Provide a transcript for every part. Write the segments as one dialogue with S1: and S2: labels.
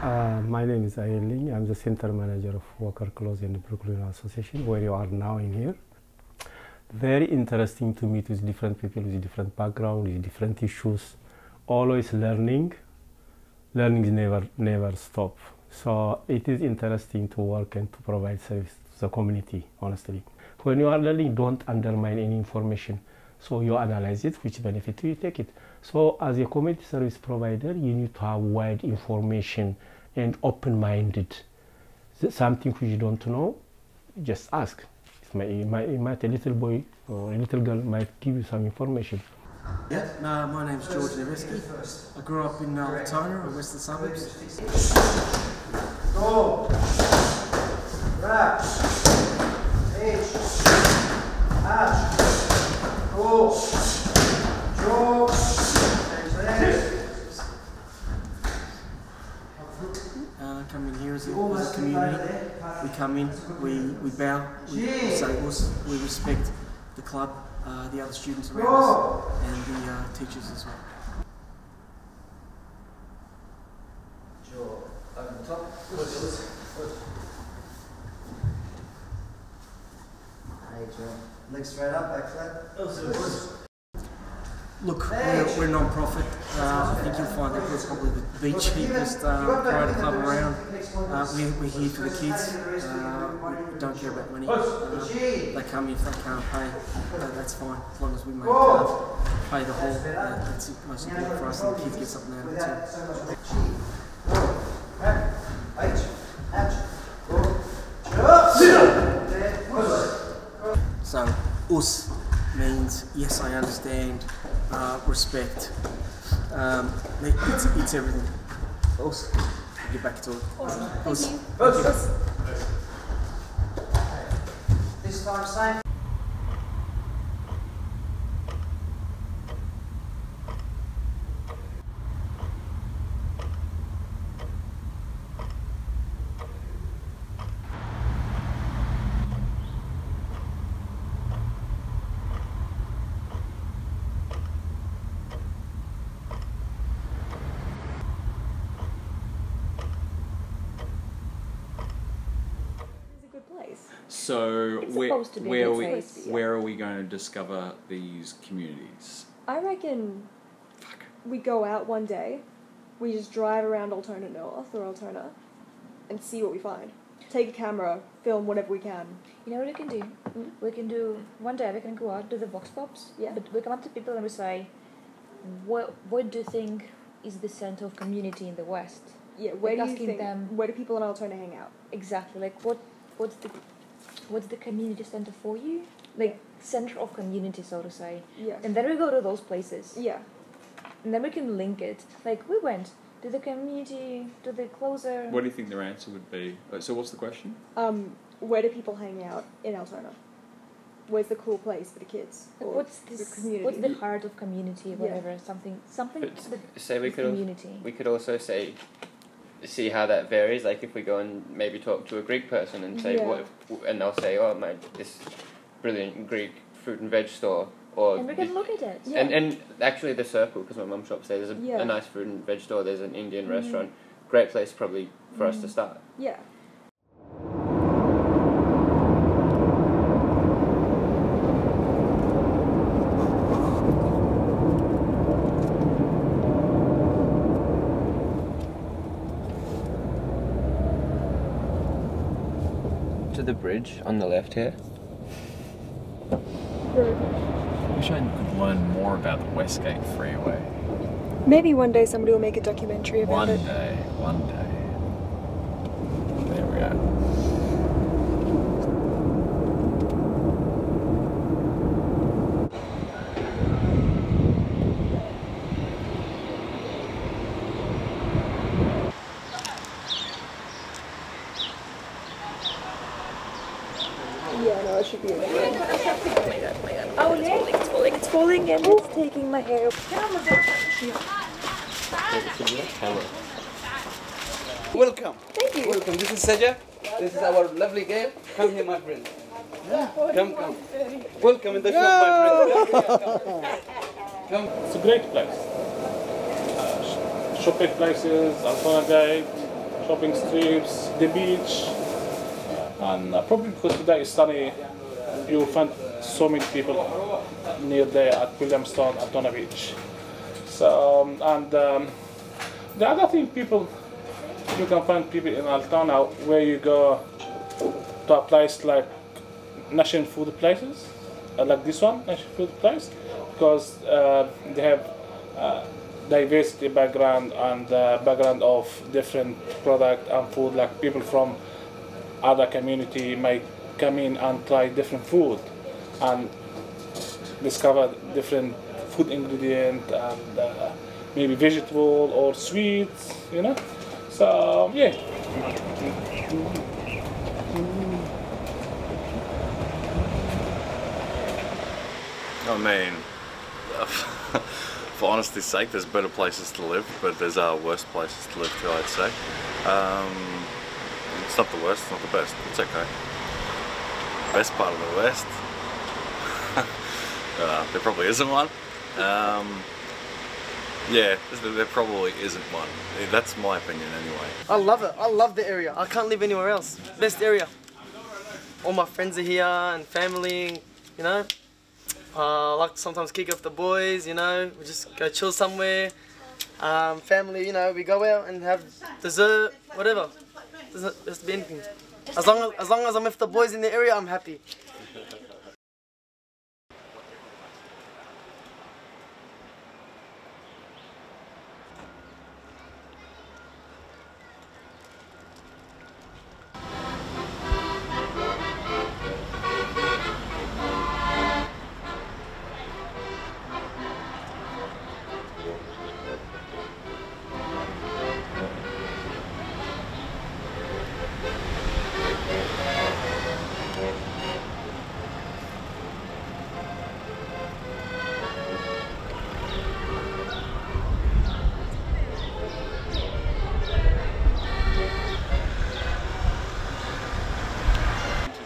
S1: My name is Ayan Ling. I'm the center manager of Walker Close and Brooklyn Association, where you are now in here. Very interesting to meet with different people with different background, with different issues. Always learning. Learning never stop. So it is interesting to work and to provide service to the community, honestly. When you are learning, don't undermine any information. So you analyze it, which benefit you take it. So as a community service provider, you need to have wide information and open-minded. Something which you don't know, just ask. A little boy or a little girl might give you some information.
S2: Yeah, no, my name's George Neveski. I grew up in Altona, in western suburbs.
S3: Go! Wrap! H! Hash! Go! Jaw!
S2: Come in here as a community. We come in, we bow, we say us, we respect the club, the other students around us, and the teachers as well.
S3: Jaw over the top. Good. Hey, Jaw. Legs straight up, back flat.
S2: Look, we're non-profit. I think you'll find that we're probably the cheapest karate club around. We're here for the kids. We don't care about money. They come if they can't pay. That's fine, as long as we make pay the whole. That's most important for us, and the kids get something out of it too. So, us means yes, I understand. Respect. It's everything. Us. Get back to it. Us.
S3: This time, same.
S4: So where are we going to discover these communities?
S5: I reckon we go out one day, we just drive around Altona North or Altona and see what we find. Take a camera, film whatever we can.
S6: You know what we can do? We can do, one day we can go out to the Vox Pops, but we come up to people and we say, what do you think is the center of community in the West?
S5: Yeah, where do people in Altona hang out?
S6: Exactly, like what's the community center for you? Like, center of community, so to say.
S5: Yeah.
S6: And then we go to those places.
S5: Yeah.
S6: And then we can link it. Like, we went to the community, to the closer...
S4: What do you think their answer would be? So what's the question?
S5: Where do people hang out in Altona? Where's the cool place for the kids?
S6: What's the heart of community, whatever, something
S7: say we could
S6: community.
S7: We could also see how that varies. Like if we go and maybe talk to a Greek person and say and they'll say, oh my, this brilliant Greek fruit and veg store, or
S6: and we can look at it.
S7: And actually the Circle, because my mum shops there, there's a nice fruit and veg store. There's an Indian restaurant. Great place probably for us to start.
S5: Yeah.
S7: To the bridge on the left here.
S4: Wish I could learn more about the Westgate Freeway.
S5: Maybe one day somebody will make a documentary about it.
S4: One day. There we are.
S5: Yeah, no, it should be okay. Oh, it's falling and it's taking my hair.
S8: Welcome.
S5: Thank you.
S8: Welcome. This is Seja. This is our lovely game. Come here, my friend. Come. Welcome in the shop, my friend. Come.
S9: It's a great place. Shopping places, Altona Gate, shopping strips, the beach, and probably because today is sunny, you'll find so many people near there at Williamstown, at Donna Beach. So, and the other thing, you can find people in Altona where you go to a place like national food places, like this one, national food place, because they have diversity background and background of different product and food. Like people from other community might come in and try different food and discover different food ingredient and maybe vegetable or sweets, you know. So yeah.
S10: I mean, for honesty's sake, there's better places to live, but there's worse places to live too, I'd say. It's not the worst, it's not the best, it's okay. Best part of the West? There probably isn't one. Yeah, there probably isn't one. That's my opinion anyway.
S11: I love it. I love the area. I can't live anywhere else. Best area. All my friends are here and family, you know. I like to sometimes kick off the boys, you know. We just go chill somewhere. Family, you know, we go out and have dessert, whatever. Doesn't have to be anything. As long as I'm with the boys in the area, I'm happy.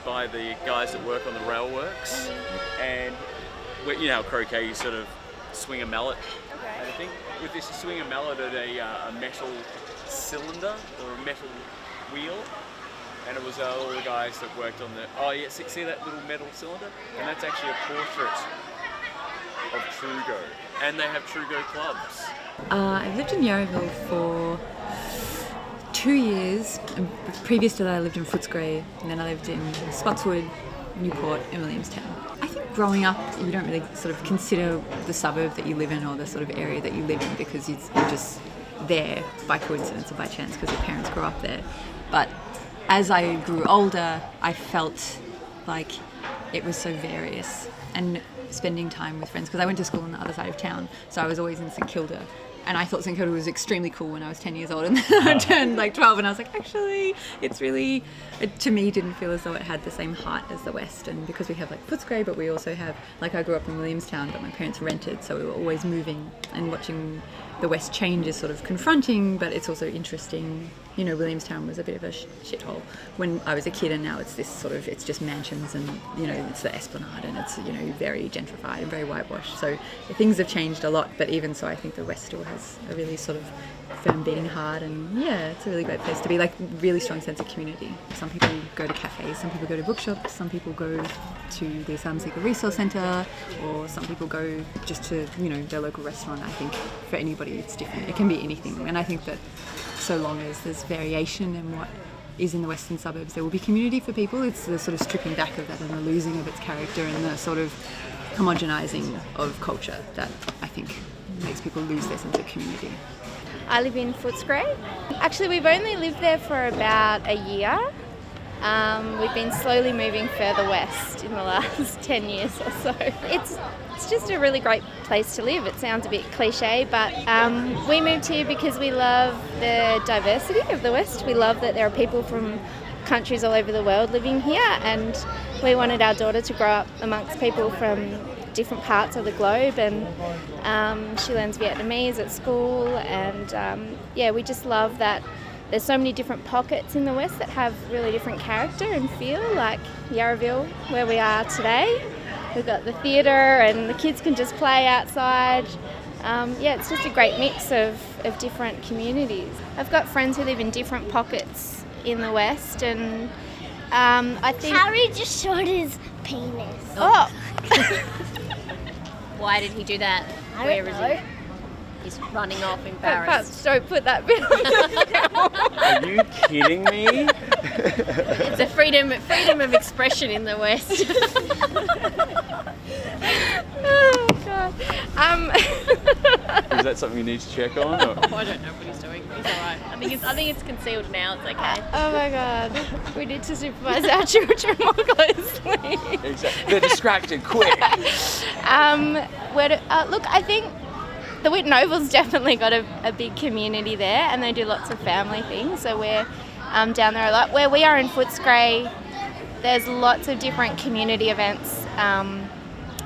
S4: By the guys that work on the rail works, and you know how croquet, you sort of swing a mallet. Okay. And I think with this, you swing a mallet at a metal cylinder or a metal wheel, and it was all the guys that worked on the. Oh yeah, see that little metal cylinder, and that's actually a portrait of Trugo, and they have Trugo clubs.
S12: I've lived in Yarraville for 2 years. Previous to that I lived in Footscray, and then I lived in Spotswood, Newport and Williamstown. I think growing up you don't really sort of consider the suburb that you live in or the sort of area that you live in because you're just there by coincidence or by chance because your parents grew up there. But as I grew older I felt like it was so various, and spending time with friends, because I went to school on the other side of town, so I was always in St Kilda. And I thought St Kilda was extremely cool when I was 10 years old, and then I turned like 12 and I was like, actually, it's really, to me, didn't feel as though it had the same heart as the West. And because we have like Footscray, but we also have, like I grew up in Williamstown, but my parents rented, so we were always moving, and watching the West change is sort of confronting, but it's also interesting. You know, Williamstown was a bit of a shithole when I was a kid, and now it's this sort of, it's just mansions and, you know, it's the Esplanade, and it's, you know, very gentrified and very whitewashed. So things have changed a lot, but even so I think the West still has a really sort of firm beating heart, and yeah, it's a really great place to be, like really strong sense of community. Some people go to cafes, some people go to bookshops, some people go to the Asylum Seeker Resource Centre, or some people go just to, you know, their local restaurant. I think for anybody it's different. It can be anything, and I think that so long as there's variation in what is in the western suburbs, there will be community for people. It's the sort of stripping back of that and the losing of its character and the sort of homogenising of culture that I think makes people lose their sense of community.
S13: I live in Footscray. Actually, we've only lived there for about a year. We've been slowly moving further west in the last 10 years or so. It's just a really great place to live. It sounds a bit cliche, but we moved here because we love the diversity of the West. We love that there are people from countries all over the world living here, and we wanted our daughter to grow up amongst people from different parts of the globe, and she learns Vietnamese at school, and yeah, we just love that there's so many different pockets in the West that have really different character and feel, like Yarraville, where we are today. we've got the theatre, and the kids can just play outside. Yeah, it's just a great mix of different communities. I've got friends who live in different pockets in the West, and I think...
S14: Harry just showed his penis.
S13: Oh!
S15: Why did he do that?
S14: I don't know.
S15: He's running off embarrassed.
S13: Perhaps don't put that bit on.
S4: Are you kidding me?
S15: It's a freedom of expression in the West.
S13: Oh God.
S4: Is that something you need to check on? Or?
S15: Oh, I don't know what he's doing. He's alright. I think it's concealed now. It's okay.
S13: Oh my God. We need to supervise our children more closely.
S4: Exactly. They're distracted. Quick.
S13: Look, I think the Whitten Oval's definitely got a big community there, and they do lots of family things. So we're down there a lot. Where we are in Footscray, there's lots of different community events and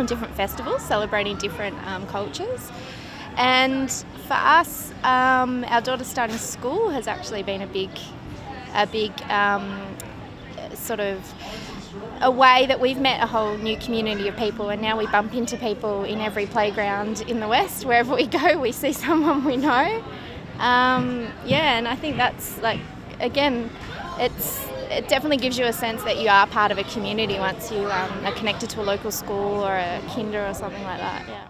S13: different festivals celebrating different cultures. And for us, our daughter starting school has actually been a big sort of a way that we've met a whole new community of people, and now we bump into people in every playground in the West. Wherever we go, we see someone we know. Yeah, and I think that's like, again, it definitely gives you a sense that you are part of a community once you are connected to a local school or a kinder or something like that. Yeah.